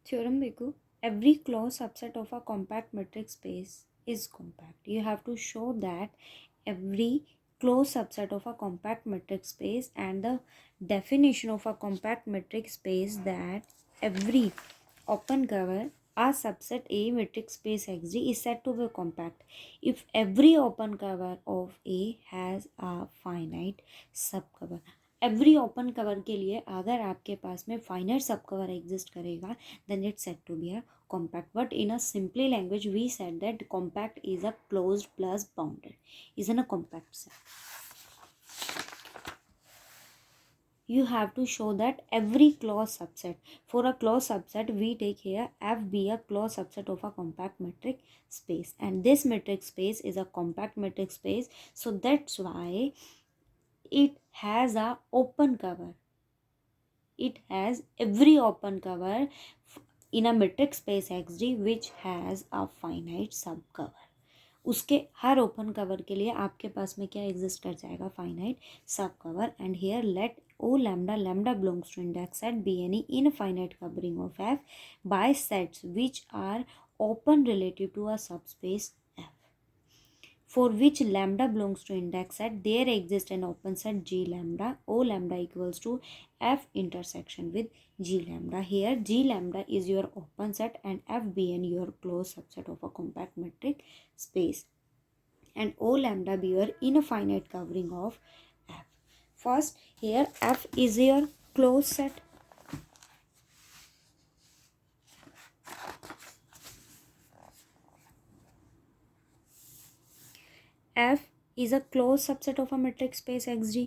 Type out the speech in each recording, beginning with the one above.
Theorem देखो, every closed subset of a compact metric space is compact. You have to show that every closed subset of a compact metric space, and the definition of a compact metric space that every open cover a subset A metric space XD is said to be compact if every open cover of A has a finite subcover. Every open cover के लिए अगर आपके पास में finite sub cover exist करेगा then it's said to be a compact. But in a simply language we said that compact is a closed plus bounded, is in a compact set. You have to show that every closed subset, for a closed subset we take here F be a closed subset of a compact metric space, and this metric space is a compact metric space, so that's why it has a open cover. It has every open cover in a metric space XD which has a finite subcover. उसके हर open cover के लिए आपके पास में क्या exist कर जाएगा, finite sub cover. And here let O lambda lambda belongs to index set be any infinite covering of F by sets which are open relative to a subspace F, for which lambda belongs to index set, there exists an open set G lambda, O lambda equals to F intersection with G lambda. Here G lambda is your open set and F being your closed subset of a compact metric space, and O lambda be your infinite covering of F. First, here F is your closed set. F is a closed subset of a metric space XD.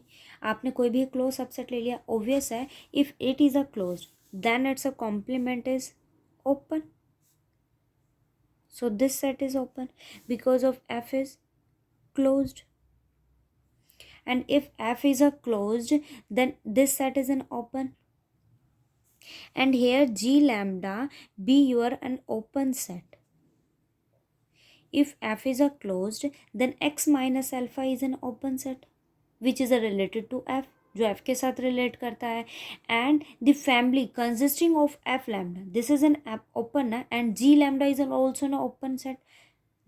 आपने कोई भी closed subset ले लिया, obvious है if it is a closed then its a complement is open. So this set is open because of F is closed. And if F is a closed then this set is an open. And here G lambda be your an open set. If F is a closed then X minus alpha is an open set which is a related to F, जो F के साथ relate करता है. And the family consisting of F lambda, this is an open and G lambda is also an open set.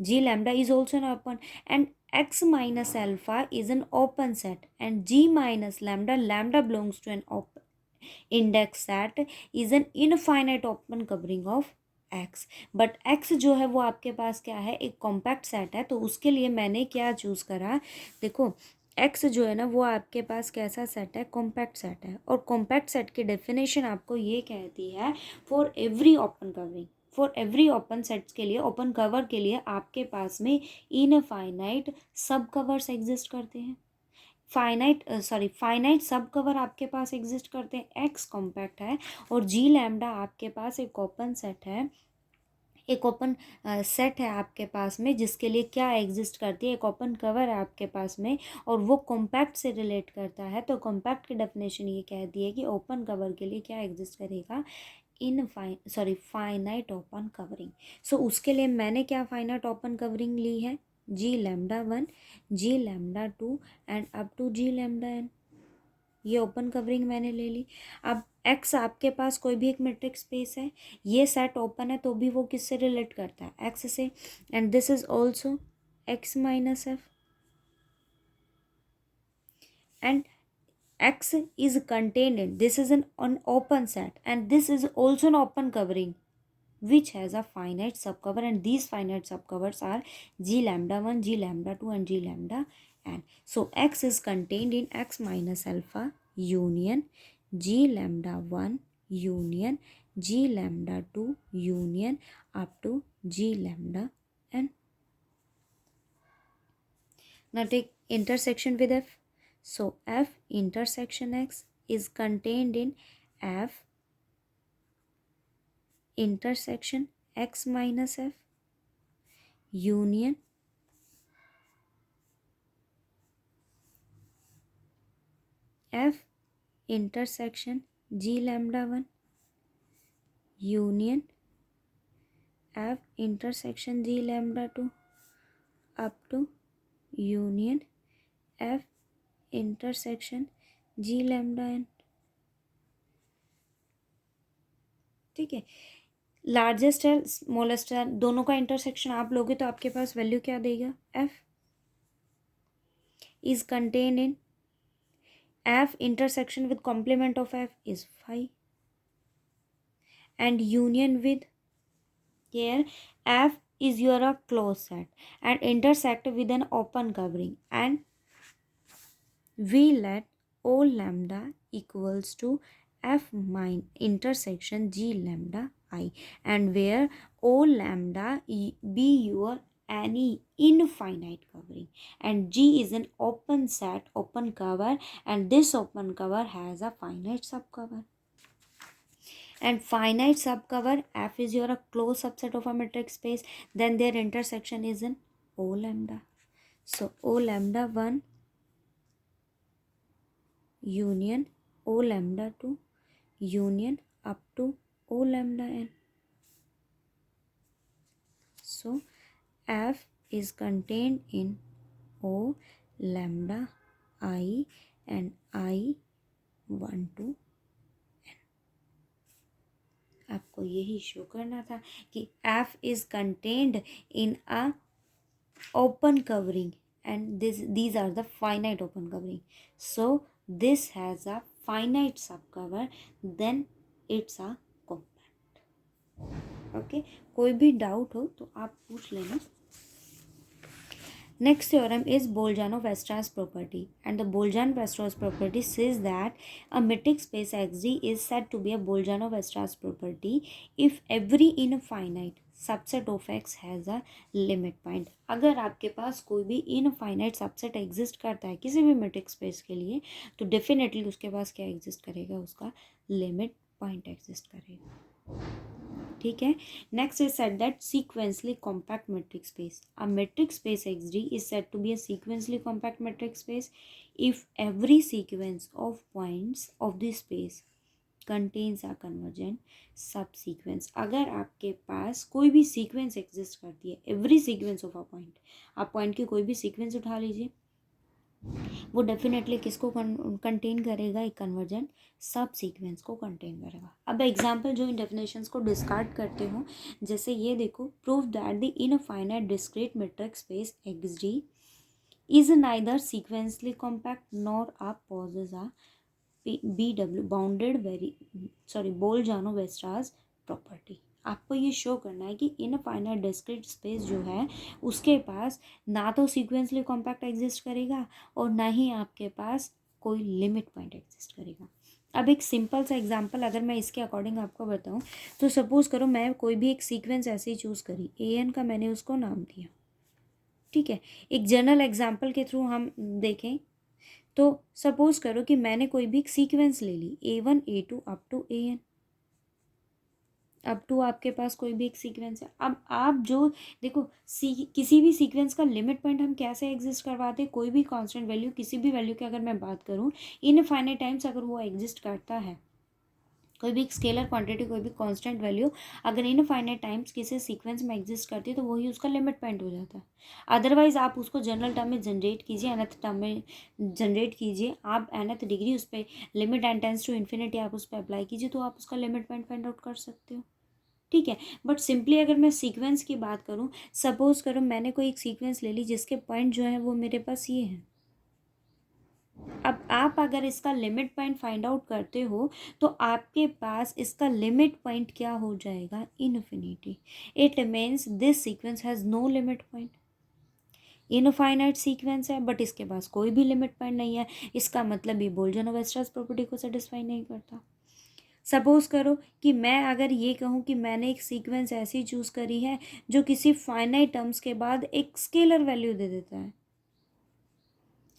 G lambda is also an open, and X minus alpha is an open set, and G minus lambda, lambda belongs to an open index set, is an infinite open covering of X. But X जो है वो आपके पास क्या है, एक compact set है. तो उसके लिए मैंने क्या चूज़ करा, देखो X जो है ना वो आपके पास कैसा सेट है, कॉम्पैक्ट सेट है. और कॉम्पैक्ट सेट की डेफिनेशन आपको ये कहती है for every open covering, for every open sets के लिए, ओपन कवर के लिए आपके पास में इनफाइनाइट सब कवर्स एग्जिस्ट करते हैं. फाइनाइट सब कवर आपके पास एग्जिस्ट करते हैं. X कॉम्पैक्ट है और G लैम्डा आपके पास एक ओपन सेट है, एक ओपन सेट है आपके पास में जिसके लिए क्या एग्जिस्ट करती है, एक ओपन कवर है आपके पास में और वो कॉम्पैक्ट से रिलेट करता है. तो कॉम्पैक्ट की डेफिनेशन ये कहती है कि ओपन कवर के लिए क्या एग्जिस्ट करेगा, फाइनाइट ओपन कवरिंग. सो उसके लिए मैंने क्या फाइनाइट ओपन कवरिंग ली है, G lambda 1, G lambda 2 and up to G lambda n. ये ओपन कवरिंग मैंने ले ली. अब X आपके पास कोई भी एक मेट्रिक स्पेस है, ये सेट ओपन है तो भी वो किससे रिलेट करता है, X से. And this is also X minus F, and X is contained in, this is an open set and this is also an open covering which has a finite subcover, and these finite subcovers are G lambda 1, G lambda 2 and G lambda n. So X is contained in X minus alpha union G lambda 1 union G lambda 2 union up to G lambda n. Now take intersection with F. So F intersection X is contained in F intersection X minus F union F intersection G lambda 1 union F intersection G lambda 2 up to union F intersection G lambda n. ठीक है. Largest है smallest है, दोनों का intersection आप लोगे तो आपके पास वैल्यू क्या देगा, F is contain in, F intersection with complement of F is 5 and union with, here f is your a closed set and intersect with an open covering, and we let o lambda equals to f min intersection g lambda I, and where o lambda be your any infinite covering and g is an open set, open cover, and this open cover has a finite subcover. And finite subcover, f is your a closed subset of a metric space, then their intersection is in o lambda. So o lambda 1 union o lambda 2 union up to o lambda n. So f is contained in o lambda I and I 1 to, आपको यही show करना था कि f is contained in a open covering and these are the finite open covering. So this has a finite subcover, then it's a compact. Okay, कोई भी doubt हो तो आप पूछ लेना. Next theorem is Bolzano-Weierstrass property, and the Bolzano-Weierstrass property says that a metric space Xd is said to be a Bolzano-Weierstrass property if every infinite subset of X has a limit point. अगर आपके पास कोई भी infinite subset exist करता है किसी भी metric space के लिए तो डेफिनेटली उसके पास क्या एग्जिस्ट करेगा, उसका लिमिट पॉइंट एग्जिस्ट करेगा. ठीक है. Next is said that sequentially compact metric space, a metric space XD is said to be a sequentially compact metric space if every sequence of points of the space contains a convergent sub sequence. अगर आपके पास कोई भी sequence exist करती है, every sequence of a point, आप point की कोई भी सीक्वेंस उठा लीजिए, वो डेफिनेटली किसको कंटेन करेगा, एक कन्वर्जेंट सब सीक्वेंस को कंटेन करेगा. अब एग्जांपल जो इन डेफिनेशंस को डिस्कार्ड करते हो, जैसे ये देखो, prove that the infinite discrete metric space XD is neither sequentially compact nor a possess a BW bounded Bolzano Weierstrass property. आपको ये शो करना है कि इनफाइनाइट डिस्क्रीट स्पेस जो है उसके पास ना तो सीक्वेंसली कॉम्पैक्ट एग्जिस्ट करेगा और ना ही आपके पास कोई लिमिट पॉइंट एग्जिस्ट करेगा. अब एक सिंपल सा एग्जांपल अगर मैं इसके अकॉर्डिंग आपको बताऊं तो सपोज करो मैं कोई भी एक सीक्वेंस ऐसे ही चूज़ करी, AN का मैंने उसको नाम दिया. ठीक है, एक जनरल एग्जांपल के थ्रू हम देखें तो सपोज करो कि मैंने कोई भी एक सीक्वेंस ले ली, A1 A2 up to AN, up to आपके पास कोई भी एक सीक्वेंस है. अब आप जो देखो किसी भी सीक्वेंस का लिमिट पॉइंट हम कैसे एग्जिस्ट करवाते हैं, कोई भी कांस्टेंट वैल्यू, किसी भी वैल्यू की अगर मैं बात करूँ इनफाइनाइट टाइम्स अगर वो एग्जिस्ट करता है, कोई भी स्केलर क्वांटिटी, कोई भी कांस्टेंट वैल्यू अगर इनफाइनाइट टाइम्स किसी सीक्वेंस में एग्जिस्ट करती है तो वही उसका लिमिट पॉइंट हो जाता है. अदरवाइज आप उसको जनरल टर्म में जनरेट कीजिए, nth टर्म में जनरेट कीजिए, आप nth डिग्री उस पर limit and tends to infinity आप उस पर अप्लाई कीजिए तो आप उसका लिमिट पॉइंट फाइंड आउट कर सकते हो. ठीक है, बट सिंपली अगर मैं सीक्वेंस की बात करूँ, सपोज करो मैंने कोई एक सीक्वेंस ले ली जिसके पॉइंट जो है वो मेरे पास ये हैं. अब आप अगर इसका लिमिट पॉइंट फाइंड आउट करते हो तो आपके पास इसका लिमिट पॉइंट क्या हो जाएगा, infinity. It means this sequence has no limit point. Infinite sequence है बट इसके पास कोई भी लिमिट पॉइंट नहीं है, इसका मतलब ये बोल्जनो-वेस्ट्रास प्रॉपर्टी को सेटिस्फाई नहीं करता. सपोज करो कि मैं अगर ये कहूँ कि मैंने एक सीक्वेंस ऐसी चूज़ करी है जो किसी फाइनाइट टर्म्स के बाद एक स्केलर वैल्यू दे देता है.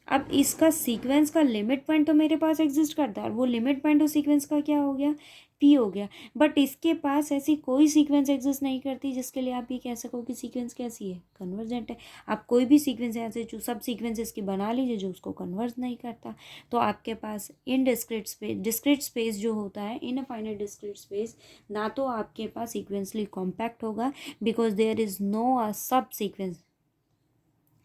अब इसका सीक्वेंस का लिमिट पॉइंट तो मेरे पास एग्जिस्ट करता है, वो लिमिट पॉइंट उस सीक्वेंस का क्या हो गया, पी हो गया. बट इसके पास ऐसी कोई सीक्वेंस एग्जिस्ट नहीं करती जिसके लिए आप ये कह सको कि सीक्वेंस कैसी है, कन्वर्जेंट है. आप कोई भी सीक्वेंस ऐसे सब सीक्वेंस इसकी बना लीजिए जो उसको कन्वर्ज नहीं करता, तो आपके पास डिस्क्रीट स्पेस जो होता है, इनफाइनाइट डिस्क्रीट स्पेस, ना तो आपके पास सीक्वेंसली कॉम्पैक्ट होगा बिकॉज देयर इज नो सब सीक्वेंस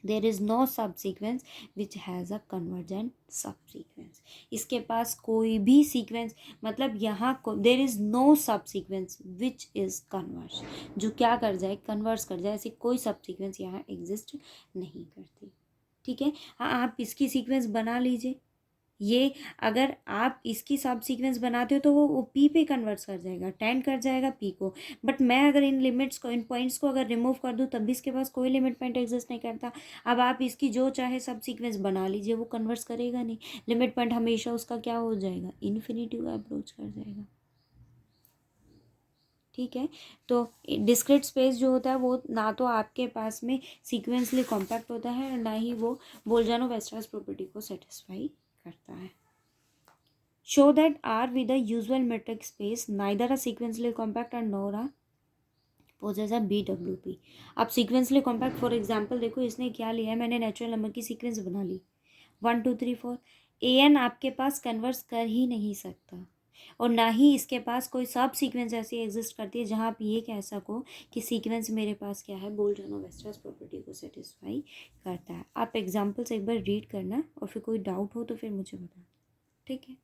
देर इज़ नो सब sequence which has a convergent sub sequence. इसके पास कोई भी सीक्वेंस, मतलब यहाँ को देर इज़ नो सब सीक्वेंस विच इज़ कन्वर्स, जो क्या कर जाए, कन्वर्स कर जाए, ऐसी कोई सब सीक्वेंस यहाँ एग्जिस्ट नहीं करती। ठीक है, हाँ आप इसकी सीक्वेंस बना लीजिए, ये अगर आप इसकी सब सीक्वेंस बनाते हो तो वो पी पे कन्वर्ट कर जाएगा, टेंड कर जाएगा पी को। बट मैं अगर इन लिमिट्स को, इन पॉइंट्स को अगर रिमूव कर दूँ तब भी इसके पास कोई लिमिट पॉइंट एग्जिस्ट नहीं करता। अब आप इसकी जो चाहे सब सीक्वेंस बना लीजिए, वो कन्वर्स करेगा नहीं, लिमिट पॉइंट हमेशा उसका क्या हो जाएगा, इन्फिनिटी को अप्रोच कर जाएगा। ठीक है, तो डिस्क्रीट स्पेस जो होता है वो ना तो आपके पास में सीक्वेंसली कॉम्पैक्ट होता है, ना ही वो बोल्जानो-वेस्टर्स प्रॉपर्टी को सेटिस्फाई करता है। Show that R with a usual metric space neither a sequentially compact and nor a possess a BWP। अब sequentially compact फॉर एग्जाम्पल देखो इसने क्या लिया है, मैंने नेचुरल नंबर की सीक्वेंस बना ली 1 2 3 4। an आपके पास कन्वर्स कर ही नहीं सकता, और ना ही इसके पास कोई सब सीक्वेंस ऐसी एग्जिस्ट करती है जहाँ आप ये कह सको कि सीक्वेंस मेरे पास क्या है, बोल्जानो-वेस्टर्स प्रॉपर्टी को सेटिस्फाई करता है। आप एग्जाम्पल्स एक बार रीड करना और फिर कोई डाउट हो तो फिर मुझे बताना। ठीक है।